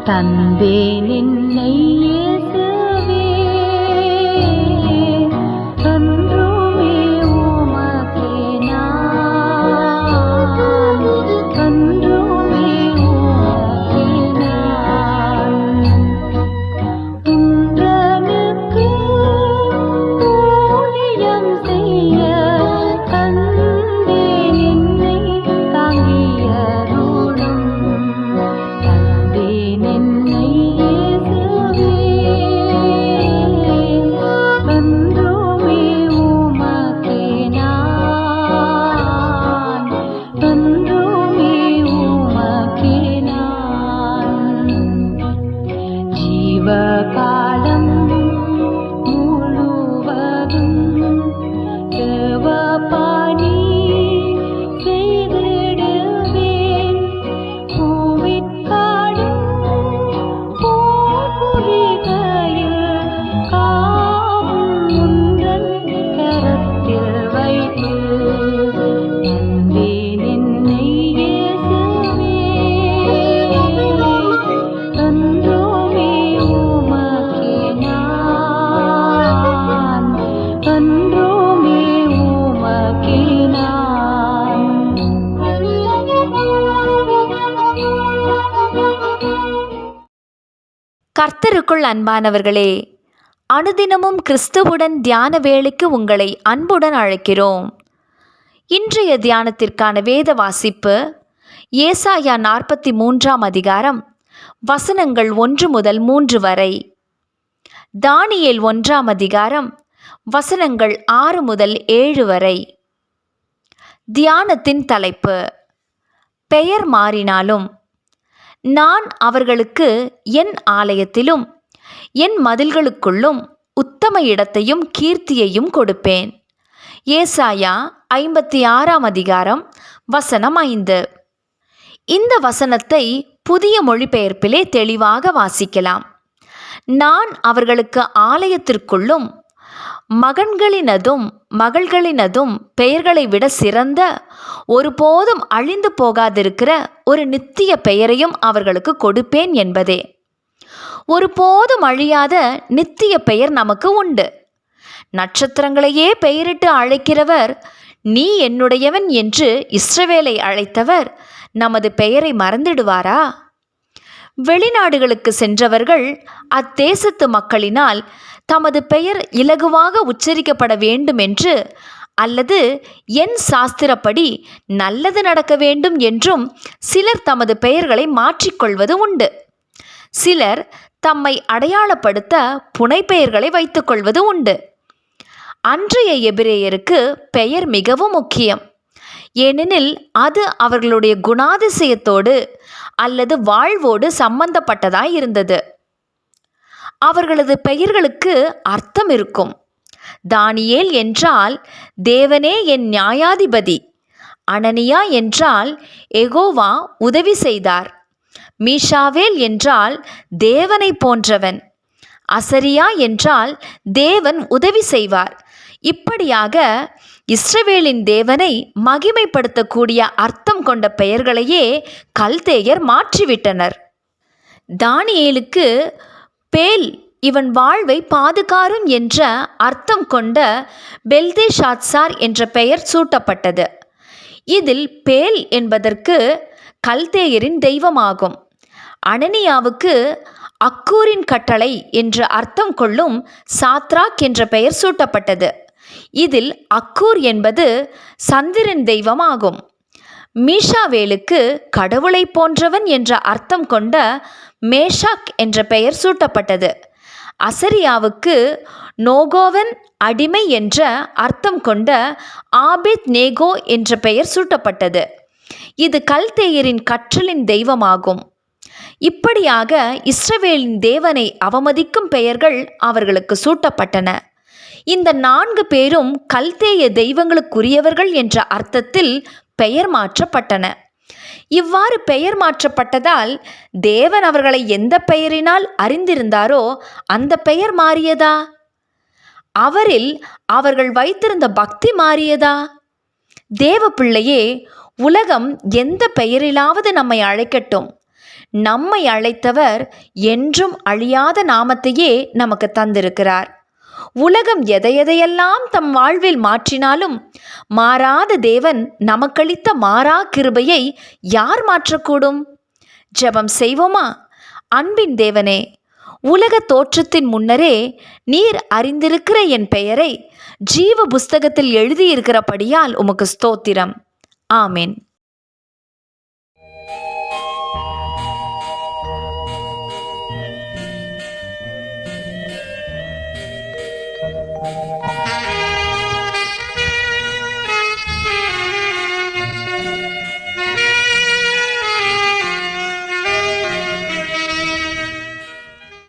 தந்தேன் என்னை இயேசுவே, என்றுமே உமக்கே நான், என்றுமே உமக்கே நான். உன்றனுக்கு ஊழியம் செய்ய தந்தேன் என்னை தாங்கியருளும். தந்தேன் என்னை இயேசுவே, என்றுமே உமக்கே நான், என்றுமே உமக்கே நான். ஜீவகாலம் முழுவதும் தேவபணி செய்திடுவேன். பூவிற்காடும் பூங்குழிகையில் காவும் உந்தன் கரத்தில் வைத்து தந்தேன் என்னை இயேசுவே, என்றுமே உமக்கே நான், என்றுமே உமக்கே நான். கர்த்தருக்குள் அன்பானவர்களே, அனுதினமும் கிறிஸ்துவுடன் தியான வேளைக்கு உங்களை அன்புடன் அழைக்கிறோம். இன்றைய தியானத்திற்கான வேத வாசிப்பு ஏசாயா 43ஆம் அதிகாரம் வசனங்கள் 1 முதல் 3 வரை, தானியேல் 1ஆம் அதிகாரம் வசனங்கள் 6 முதல் 7 வரை. தியானத்தின் தலைப்பு: பெயர் மாறினாலும் நான் அவர்களுக்கு என் ஆலயத்திலும் என் மதில்களுக்குள்ளும் உத்தம இடத்தையும் கீர்த்தியையும் கொடுப்பேன். ஏசாயா 56ஆம் அதிகாரம் வசனம் 5. இந்த வசனத்தை புதிய மொழிபெயர்ப்பிலே தெளிவாக வாசிக்கலாம். நான் அவர்களுக்கு ஆலயத்திற்குள்ளும் மகன்களினதும் மகள்களினதும் பெயர்களை விட சிறந்த, ஒருபோதும் அழிந்து போகாதிருக்கிற ஒரு நித்திய பெயரையும் அவர்களுக்கு கொடுப்பேன் என்பதே. ஒருபோதும் அழியாத நித்திய பெயர் நமக்கு உண்டு. நட்சத்திரங்களையே பெயரிட்டு அழைக்கிறவர், நீ என்னுடையவன் என்று இஸ்ரவேலை அழைத்தவர் நமது பெயரை மறந்திடுவாரா? வெளிநாடுகளுக்கு சென்றவர்கள் அத்தேசத்து மக்களினால் தமது பெயர் இலகுவாக உச்சரிக்கப்பட வேண்டும் என்று, அல்லது என் சாஸ்திரப்படி நல்லது நடக்க வேண்டும் என்றும் சிலர் தமது பெயர்களை மாற்றிக்கொள்வது உண்டு. சிலர் தம்மை அடையாளப்படுத்த புனைப்பெயர்களை வைத்துக்கொள்வது உண்டு. அன்றைய எபிரேயருக்கு பெயர் மிகவும் முக்கியம். ஏனெனில் அது அவர்களுடைய குணாதிசயத்தோடு அல்லது வாழ்வோடு சம்பந்தப்பட்டதாய் இருந்தது. அவர்களது பெயர்களுக்கு அர்த்தம் இருக்கும். தானியேல் என்றால் தேவனே என் நியாயாதிபதி. அனனியா என்றால் யெகோவா உதவி செய்தார். மீஷாவேல் என்றால் தேவனை போன்றவன். அசரியா என்றால் தேவன் உதவி செய்வார். இப்படியாக இஸ்ரவேலின் தேவனை மகிமைப்படுத்தக்கூடிய அர்த்தம் கொண்ட பெயர்களையே கல்தேயர் மாற்றிவிட்டனர். தானியேலுக்கு பேல் இவன் வாழ்வை பாதுகாரும் என்ற அர்த்தம் கொண்ட பெல்தேஷாத்சார் என்ற பெயர் சூட்டப்பட்டது. இதில் பேல் என்பதற்கு கல்தேயரின் தெய்வமாகும். அனனியாவுக்கு அக்கூரின் கட்டளை என்று அர்த்தம் கொள்ளும் சாத்ராக் என்ற பெயர் சூட்டப்பட்டது. இதில் அக்கூர் என்பது சந்திரன் தெய்வமாகும். மீஷாவேலுக்கு கடவுளை போன்றவன் என்ற அர்த்தம் கொண்ட மேஷாக் என்ற பெயர் சூட்டப்பட்டது. அசரியாவுக்கு நோகோவன் அடிமை என்ற அர்த்தம் கொண்ட ஆபேத் நேகோ என்ற பெயர் சூட்டப்பட்டது. இது கல்தேயரின் கற்றலின் தெய்வமாகும். இப்படியாக இஸ்ரவேலின் தேவனை அவமதிக்கும் பெயர்கள் அவர்களுக்கு சூட்டப்பட்டன. இந்த 4 பேரும் கல்தேய தெய்வங்களுக்குரியவர்கள் என்ற அர்த்தத்தில் பெயர் மாற்றப்பட்டன. இவ்வாறு பெயர் மாற்றப்பட்டதால் தேவன் அவர்களை எந்த பெயரினால் அறிந்திருந்தாரோ அந்த பெயர் மாறியதா? அவரில் அவர்கள் வைத்திருந்த பக்தி மாறியதா? தேவ பிள்ளையே, உலகம் எந்த பெயரிலாவது நம்மை அழைக்கட்டும், நம்மை அழைத்தவர் என்றும் அழியாத நாமத்தையே நமக்கு தந்திருக்கிறார். உலகம் எதையெல்லாம் தம் வாழ்வில் மாற்றினாலும் மாறாத தேவன் நமக்களித்த மாறா கிருபையை யார் மாற்றக்கூடும்? ஜெபம் செய்வோமா? அன்பின் தேவனே, உலக தோற்றத்தின் முன்னரே நீர் அறிந்திருக்கிற என் பெயரை ஜீவ புஸ்தகத்தில் எழுதியிருக்கிறபடியால் உமக்கு ஸ்தோத்திரம். ஆமென்.